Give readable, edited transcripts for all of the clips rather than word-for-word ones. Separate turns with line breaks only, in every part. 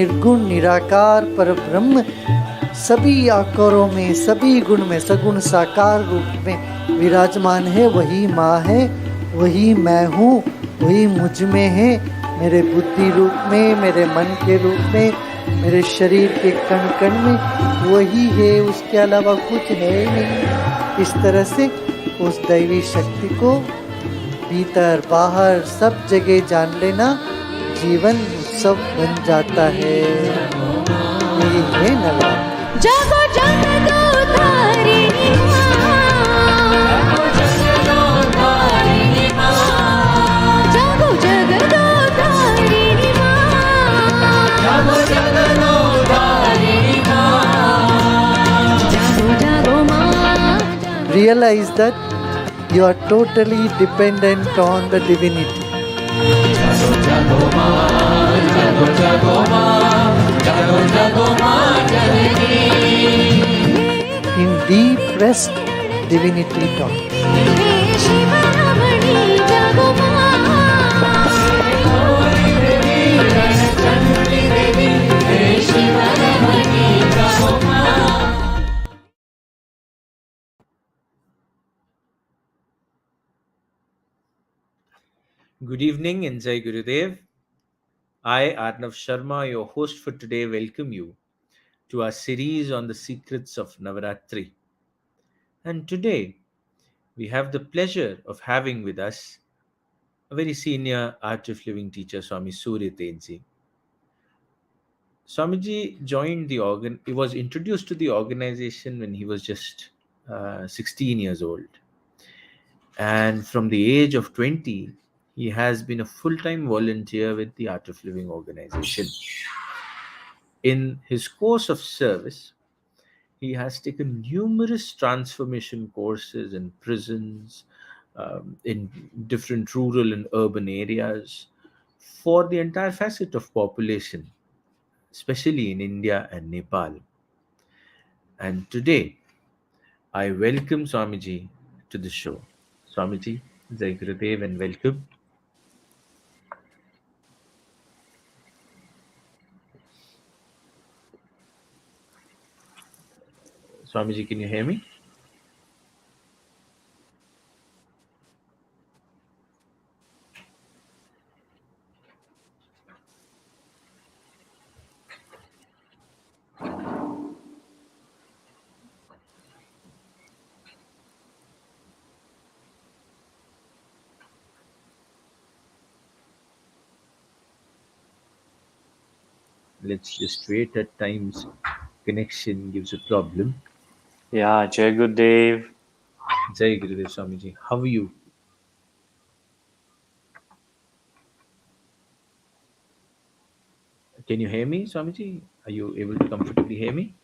निर्गुण निराकार पर ब्रह्म सभी आकारों में, सभी गुण में, सगुण साकार रूप में विराजमान है। वही माँ है, वही मैं हूँ, वही मुझ में है, मेरे बुद्धि रूप में, मेरे मन के रूप में, मेरे शरीर के कण कण में वही है, उसके अलावा कुछ है ही नहीं। इस तरह से उस दैवी शक्ति को भीतर बाहर सब जगह जान लेना जीवन उत्सव बन जाता है। यही है नवरात्रि।
जागो जागो तारिणी माँ, जागो जागो तारिणी माँ, जागो जागो माँ।
Realize that you are totally dependent on the divinity. In deep rest, divinity talks.
Good evening and Jai Gurudev. I, Arnav Sharma, your host for today, welcome you to our series on the secrets of Navratri. And today, we have the pleasure of having with us a very senior Art of Living teacher, Swami Suryatej. Swamiji joined the he was introduced to the organization when he was just 16 years old. And from the age of 20, he has been a full-time volunteer with the Art of Living organization. In his course of service, he has taken numerous transformation courses in prisons, in different rural and urban areas for the entire facet of population, especially in India and Nepal. And today, I welcome Swamiji to the show. Swamiji, Jai Gurudev and welcome. Swamiji, can you hear me? Let's just wait. At times, connection gives a problem.
Yeah, Jai Gurudev.
Jai Gurudev Swamiji. How are you? Can you hear me, Swamiji? Are you able to comfortably hear me?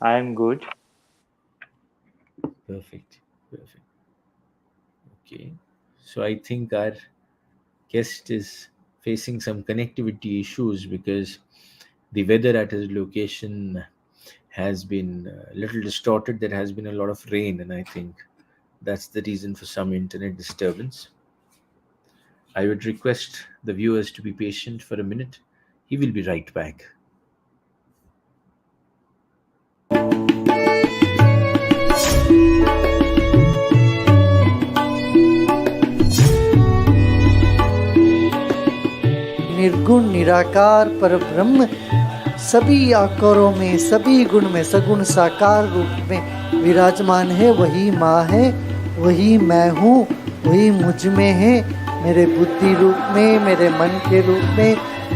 I am good.
Perfect. Perfect. Okay. So I think our guest is facing some connectivity issues because the weather at his location has been a little distorted. There has been a lot of rain, and I think that's the reason for some internet disturbance. I would request the viewers to be patient for a minute. He will be right back.
निर्गुण निराकार पर ब्रह्म सभी आकारों में, सभी गुण में, सगुण साकार रूप में विराजमान है। वही माँ है, वही मैं हूँ, वही मुझ में है, मेरे बुद्धि रूप में, मेरे मन के रूप में,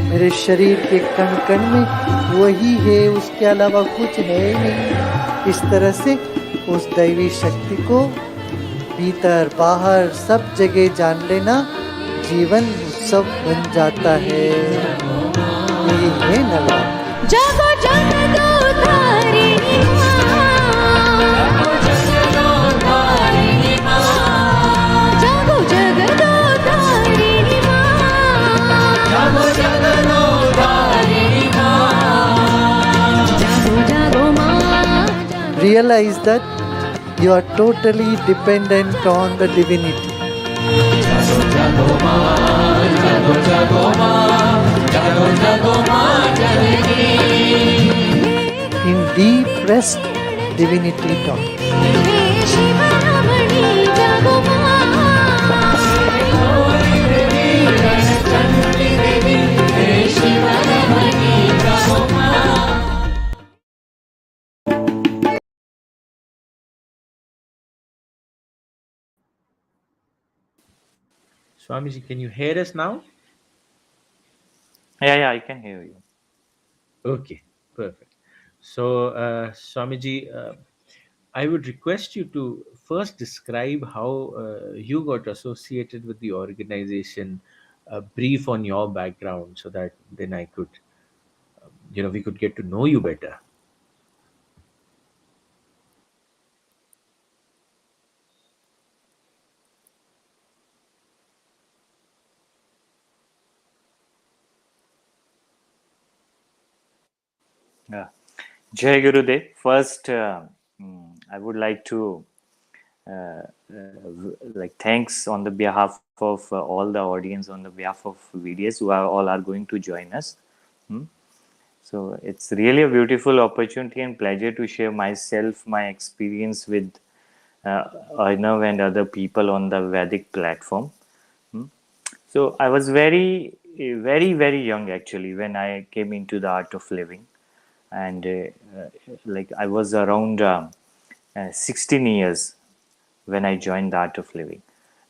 मेरे शरीर के कण कण में वही है, उसके अलावा कुछ है ही नहीं। इस तरह से उस दैवी शक्ति को भीतर बाहर सब जगह जान लेना जीवन उत्सव बन जाता है। यही है नवरात्रि।
जागो जागो तारिणी माँ, जागो जागो तारिणी माँ, जागो जागो
realize that you are totally dependent on the divinity. In deep rest, divinity talks.
हे शिवरमणी जागो मां हे शिवरमणी जागो मां
Swamiji, can you hear us now?
Yeah, I can hear you.
Okay, perfect. So, Swamiji, I would request you to first describe how you got associated with the organization, a brief on your background, so that then I could, we could get to know you better.
Yeah. Jai Gurudev. First, I would like to thanks on the behalf of all the audience, on the behalf of VDS who are all are going to join us. Hmm. So it's really a beautiful opportunity and pleasure to share myself, my experience with Arnav and other people on the Vedic platform. Hmm. So I was very young actually when I came into the art of living, and I was around 16 years when I joined the art of living,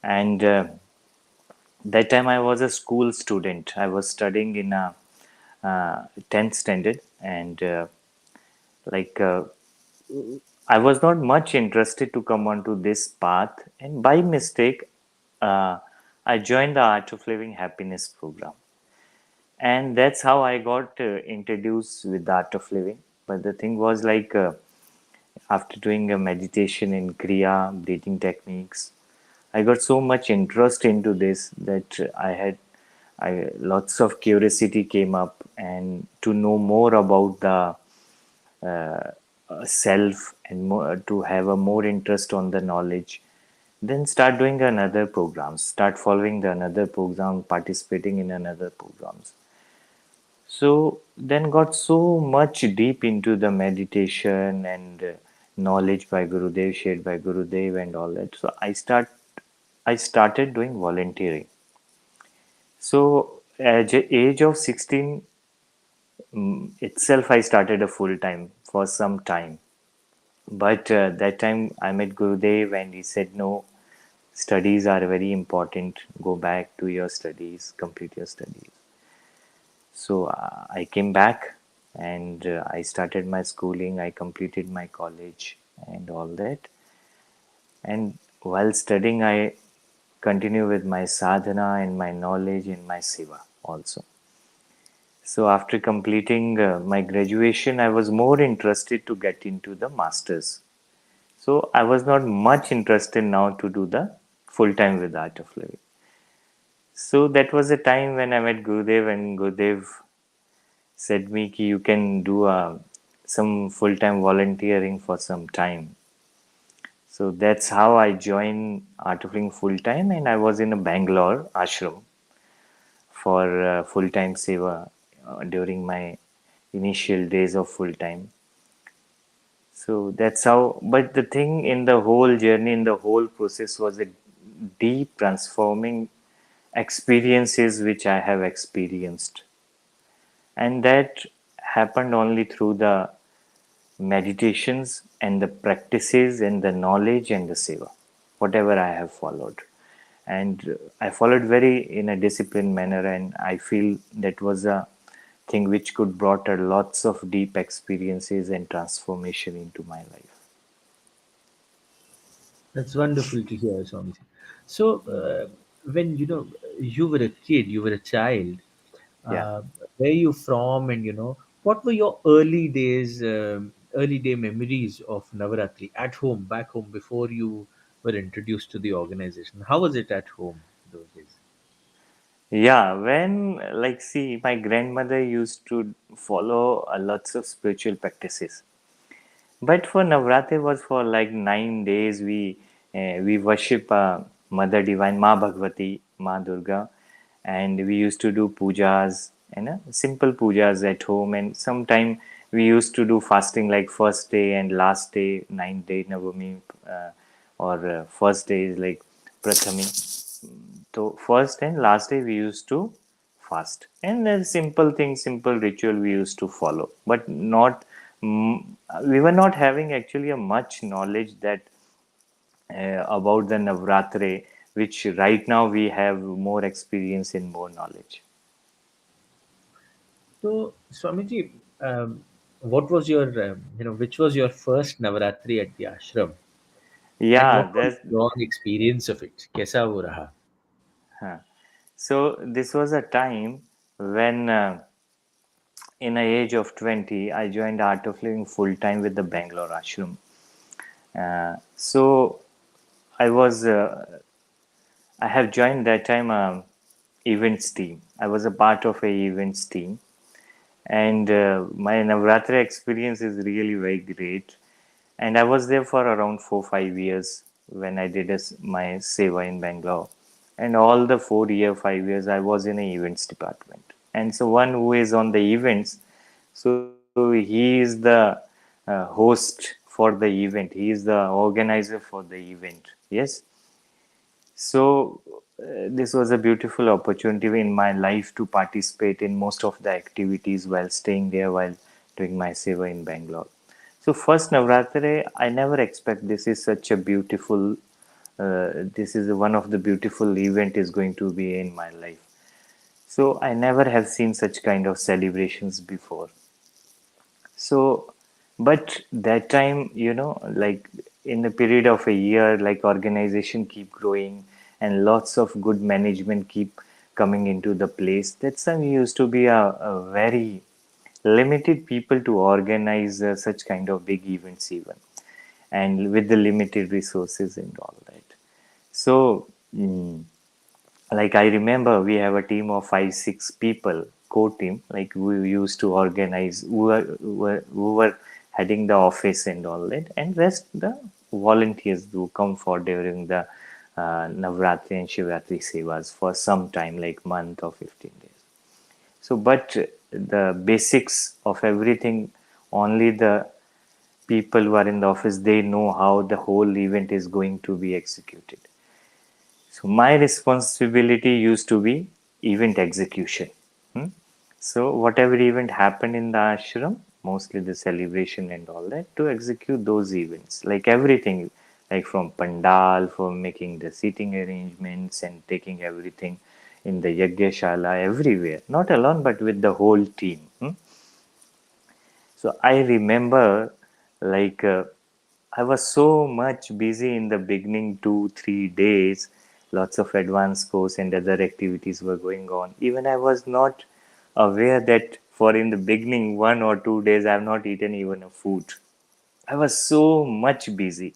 and that time I was a school student. I was studying in a 10th standard, and like uh, I was not much interested to come onto this path, and by mistake, uh, I joined the Art of Living Happiness program, and that's how I got introduced with the Art of Living. But the thing was after doing a meditation in Kriya, breathing techniques, I got so much interest into this that I lots of curiosity came up, and to know more about the self, and to have a more interest on the knowledge, then start doing another programs, start following the another program, participating in another programs. So then got so much deep into the meditation and knowledge by Gurudev, shared by Gurudev and all that. So I started doing volunteering. So at the age of 16 itself, I started a full time for some time. But that time I met Gurudev and he said, no, studies are very important. Go back to your studies, complete your studies. So I came back and I started my schooling. I completed my college and all that. And while studying, I continue with my sadhana and my knowledge and my seva also. So after completing my graduation, I was more interested to get into the masters. So I was not much interested now to do the full time with Art of Living. So that was a time when I met Gurudev, and Gurudev said me ki you can do some full time volunteering for some time. So that's how I joined Art of Living full time, and I was in a Bangalore ashram for full time seva during my initial days of full time. So that's how, but the thing in the whole journey, in the whole process, was a deep transforming experiences which I have experienced. And that happened only through the meditations and the practices and the knowledge and the seva, whatever I have followed. And I followed very in a disciplined manner, and I feel that was a thing which could brought a lots of deep experiences and transformation into my life.
That's wonderful to hear, Swamiji. So, when you were a kid, you were a child,
Yeah.
uh, where you from, and what were your early days, early day memories of Navratri at home, back home, before you were introduced to the organization? How was it at home those days?
Yeah, when my grandmother used to follow lots of spiritual practices. But for Navratri was for like 9 days. We worship Mother Divine, Ma Bhagavati, Ma Durga, and we used to do pujas, simple pujas at home. And sometime we used to do fasting like first day and last day, 9th day Navami, or first day is like Prathami. So first and last day we used to fast, and a simple thing, simple ritual we used to follow, but not mm, we were not having actually a much knowledge that about the Navratri, which right now we have more experience and more knowledge.
So, Swamiji, what was your, which was your first Navaratri at the ashram, and
Yeah,
what was
that's
your experience of it? कैसा वो रहा?
huh. So this was a time when in a age of 20 I joined Art of Living full time with the Bangalore ashram. So I was I have joined that time events team. I was a part of a events team, and my Navratri experience is really very great. And I was there for around 4 5 years when I did my seva in Bangalore. And all the 4 year 5 years I was in a events department. And so one who is on the events, so he is the host for the event. He is the organizer for the event. Yes. So, this was a beautiful opportunity in my life to participate in most of the activities while staying there, while doing my seva in Bangalore. So, first Navratri, I never expect this is such a beautiful, this is one of the beautiful event is going to be in my life. So, I never have seen such kind of celebrations before. So, but that time, like in the period of a year, like organization keep growing and lots of good management keep coming into the place. That time we used to be a very limited people to organize such kind of big events even, and with the limited resources and all that. So, like I remember we have a team of 5 6 people, core team, like we used to organize, who were heading the office and all that, and rest the volunteers who come for during the Navratri and Shivratri sevas for some time, like month or 15 days. So but the basics of everything, only the people who are in the office, they know how the whole event is going to be executed. So my responsibility used to be event execution. Hmm. So whatever event happened in the ashram, mostly the celebration and all that, to execute those events, like everything, like from pandal, for making the seating arrangements and taking everything in the yajna everywhere, not alone but with the whole team. So I remember, like, I was so much busy in the beginning 2 3 days. Lots of advanced course and other activities were going on. Even I was not aware that for in the beginning 1 or 2 days I have not eaten even a food. I was so much busy,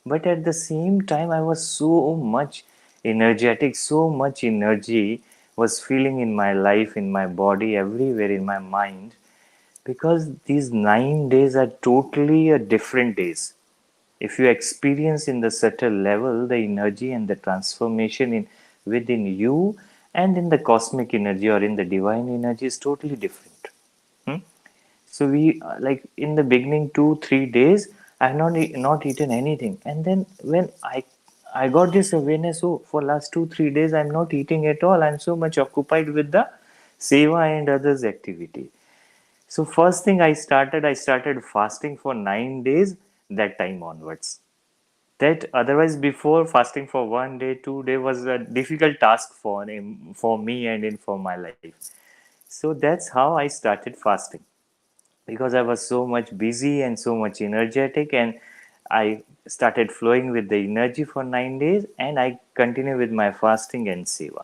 but at the same time I was so much energetic, so much energy was feeling in my life, in my body, everywhere in my mind, because these 9 days are totally a different days. If you experience in the subtle level the energy and the transformation in within you and in the cosmic energy or in the divine energy is totally different. Hmm? So we like in the beginning 2 3 days I have not eaten anything, and then when I got this awareness, oh, for last 2 3 days I'm not eating at all, I'm so much occupied with the seva and others activity. So first thing I started fasting for 9 days that time onwards. That otherwise before fasting for 1 day, 2 day was a difficult task for me and in for my life. So that's how I started fasting, because I was so much busy and so much energetic, and I started flowing with the energy for 9 days, and I continue with my fasting and seva.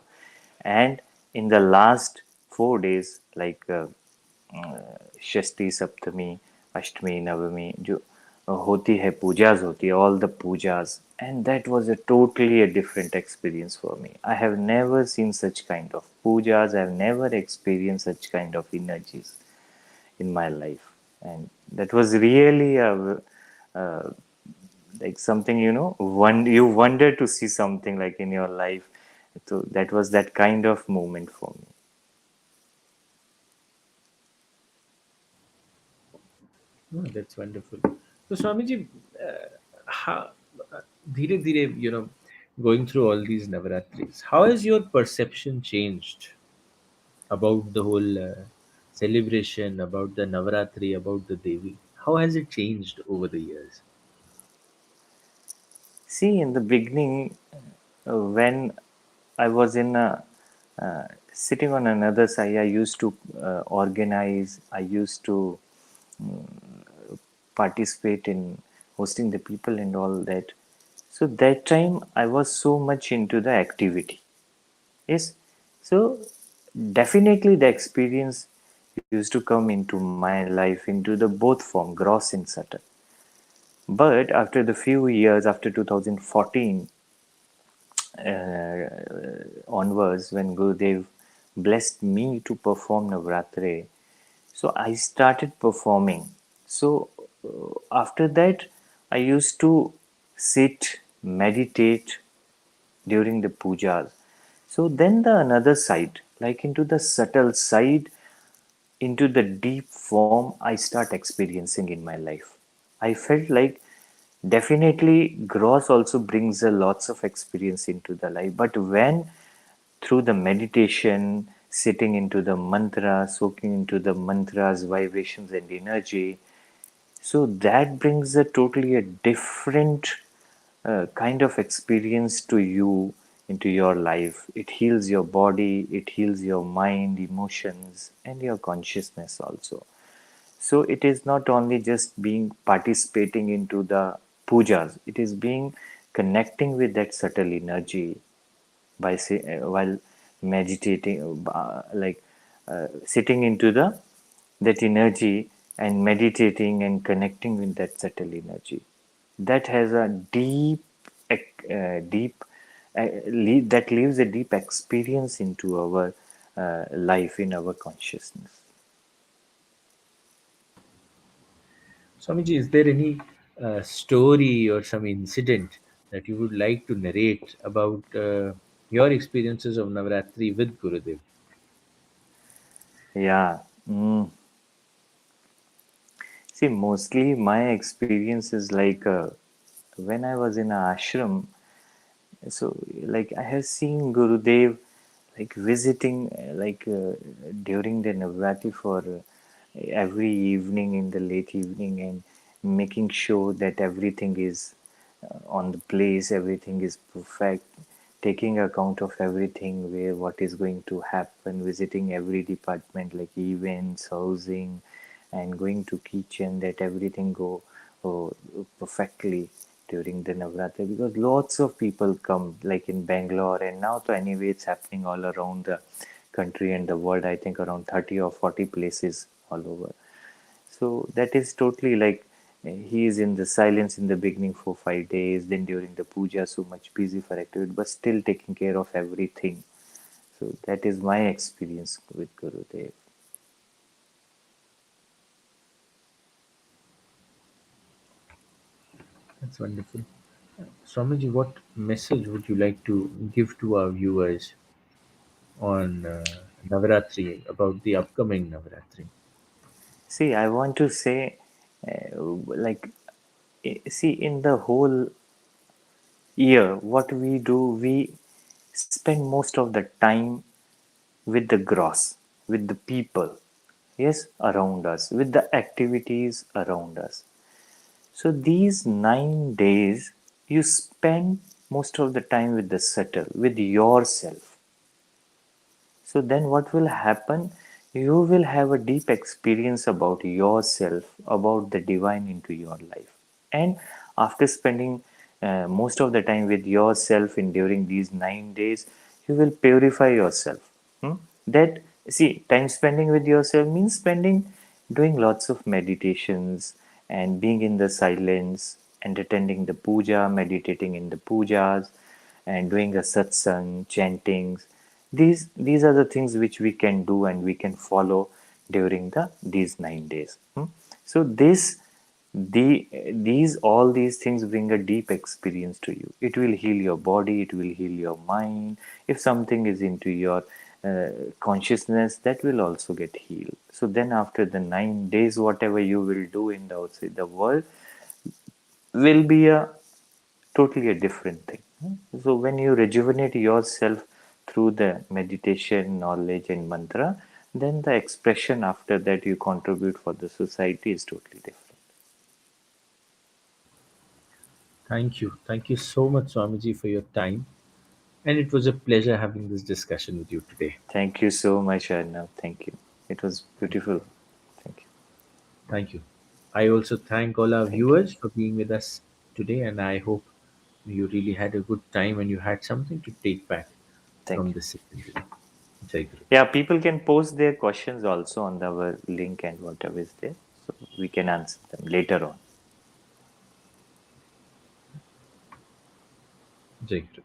And in the last 4 days, like षष्ठी सप्तमी अष्टमी नवमी जो होती है पूजाज होती है all the pujas, and that was a totally a different experience for me. I have never seen such kind of pujas, I have never experienced such kind of energies in my life. and that was really a like something, one you wonder to see something like in your life. So that was that kind of moment for me.
Oh, that's wonderful. So, Swamiji, how, धीरे धीरे, going through all these Navaratris, how has your perception changed about the whole celebration, about the Navaratri, about the Devi? How has it changed over the years?
See, in the beginning, when I was in sitting on another side, I used to organize, I used to participate in hosting the people and all that. So that time I was so much into the activity. Yes. So definitely the experience used to come into my life into the both form, gross and subtle. But after the few years, after 2014 onwards, when Gurudev blessed me to perform Navratri, so I started performing. So after that, I used to sit, meditate during the pujas. So then the another side, like into the subtle side, into the deep form, I start experiencing in my life. I felt like definitely gross also brings a lots of experience into the life. But when through the meditation, sitting into the mantra, soaking into the mantras, vibrations and energy, so that brings a totally a different kind of experience to you into your life. It heals your body, it heals your mind, emotions, and your consciousness also. So it is not only just being participating into the pujas, it is being connecting with that subtle energy by while meditating, sitting into the that energy and meditating and connecting with that subtle energy. That has a deep that leaves a deep experience into our life in our consciousness.
Swamiji, is there any story or some incident that you would like to narrate about your experiences of Navratri with Gurudev?
Yeah. See, mostly my experience is like when I was in a ashram. So, like I have seen Gurudev like visiting during the Navratri for every evening in the late evening and making sure that everything is on the place, everything is perfect, taking account of everything where what is going to happen, visiting every department like events, housing, and going to kitchen that everything go oh, perfectly during the Navratri because lots of people come like in Bangalore and now so anyway it's happening all around the country and the world. I think around 30 or 40 places all over. So that is totally like he is in the silence in the beginning for 5 days, then during the puja so much busy for activity, but still taking care of everything. So that is my experience with Gurudev.
That's wonderful. Swamiji, what message would you like to give to our viewers on Navaratri, about the upcoming Navaratri?
See, I want to say, like, see, in the whole year, what we do, we spend most of the time with the gross, with the people, yes, around us, with the activities around us. So these 9 days, you spend most of the time with the subtle, with yourself. So then what will happen? You will have a deep experience about yourself, about the divine into your life. And after spending most of the time with yourself in during these 9 days, you will purify yourself. Hmm? That see, time spending with yourself means spending doing lots of meditations and being in the silence and attending the puja, meditating in the pujas, and doing a satsang, chantings. These are the things which we can do and we can follow during these 9 days. So these all these things bring a deep experience to you. It will heal your body, it will heal your mind. If something is into your consciousness, that will also get healed. So then after the 9 days, whatever you will do in the outside the world will be a totally a different thing. So when you rejuvenate yourself through the meditation, knowledge, and mantra, then the expression after that you contribute for the society is totally different.
Thank you. Thank you so much, Swamiji, for your time. And it was a pleasure having this discussion with you today.
Thank you so much, Arnav. Thank you. It was beautiful. Thank you.
Thank you. I also thank all our
Thank you.
viewers for being with us today, and I hope you really had a good time and you had something to take back
Thank
from
you.
this session today. Jai Guru.
Yeah, people can post their questions also on our link and whatever is there. So we can answer them later on.
Jai Guru.